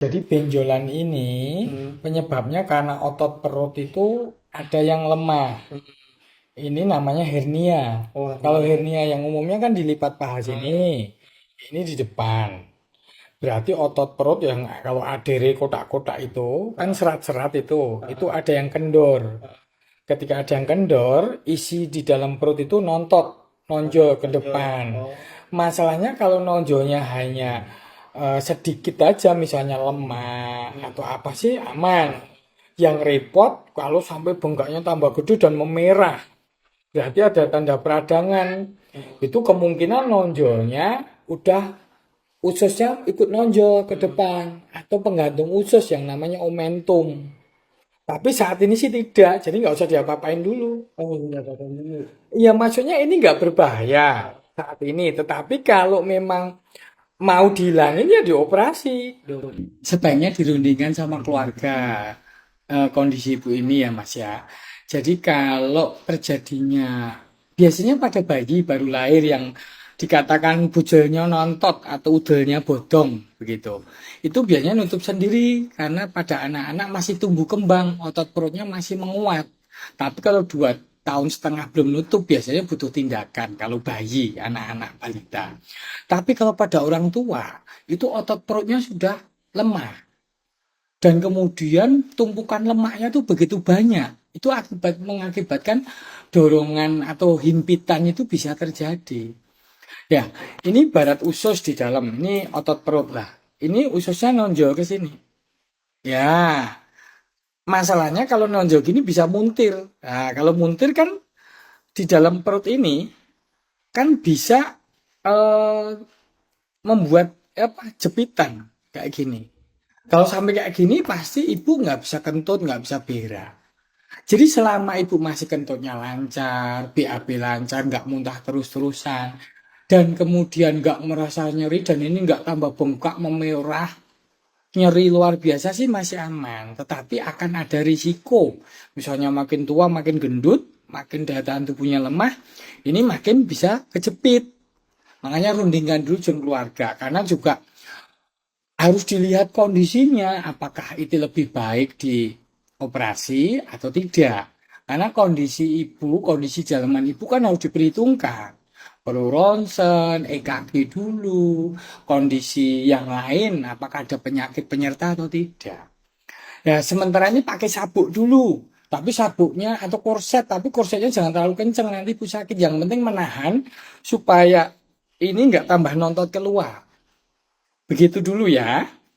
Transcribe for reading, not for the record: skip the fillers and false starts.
Jadi benjolan ini penyebabnya karena otot perut itu ada yang lemah. Ini namanya hernia. Oh, Kalau hernia. hernia yang umumnya kan dilipat paha sini, ini di depan. Berarti otot perut yang kalau adere kotak-kotak itu kan serat-serat itu ada yang kendor. Ketika ada yang kendor, isi di dalam perut itu nontot, nonjol ke depan. Oh, Masalahnya kalau nonjolnya hanya sedikit aja, misalnya lemak atau apa sih aman. Yang repot kalau sampai bengkaknya tambah gede dan memerah. Berarti ada tanda peradangan. Itu kemungkinan nonjolnya udah ususnya ikut nonjol ke depan atau penggantung usus yang namanya omentum. Tapi saat ini sih tidak, jadi nggak usah diapa-apain dulu. oh, iya, Bapak dulu. Iya, maksudnya ini nggak berbahaya saat ini. Tetapi kalau memang mau dihilangin ya dioperasi. Sebaiknya dirundingkan sama keluarga kondisi ibu ini ya Mas ya. Jadi kalau terjadinya biasanya pada bayi baru lahir yang dikatakan bujelnya nontot atau udelnya bodong begitu. Itu biasanya nutup sendiri karena pada anak-anak masih tumbuh kembang, otot perutnya masih menguat. Tapi kalau 2 tahun setengah belum nutup biasanya butuh tindakan kalau bayi, anak-anak balita. Tapi kalau pada orang tua itu otot perutnya sudah lemah dan kemudian tumpukan lemaknya tuh begitu banyak. Itu mengakibatkan dorongan atau himpitan itu bisa terjadi. Ya, ini barat usus di dalam. Ini otot perut lah. Ini ususnya nonjol ke sini. Ya, masalahnya kalau nonjol gini bisa muntir. Nah, kalau muntir kan di dalam perut ini kan bisa eh, membuat apa jepitan kayak gini. Kalau sampai kayak gini pasti ibu nggak bisa kentut, nggak bisa berak. Jadi selama ibu masih kentutnya lancar, BAB lancar, nggak muntah terus-terusan, dan kemudian nggak merasa nyeri dan ini nggak tambah bengkak memerah, nyeri luar biasa sih masih aman. Tetapi akan ada risiko, misalnya makin tua makin gendut, makin daya tahan tubuhnya lemah, ini makin bisa kejepit. Makanya rundingkan dulu dengan keluarga, karena juga harus dilihat kondisinya, apakah itu lebih baik di operasi atau tidak. Karena kondisi ibu, kondisi dalaman ibu kan harus diperhitungkan. Perlu ronsen, EKG dulu, kondisi yang lain, apakah ada penyakit penyerta atau tidak. Ya, sementara ini pakai sabuk dulu. Tapi sabuknya atau korset, tapi korsetnya jangan terlalu kenceng, nanti ibu sakit. Yang penting menahan supaya ini nggak tambah nontot keluar. Begitu dulu ya.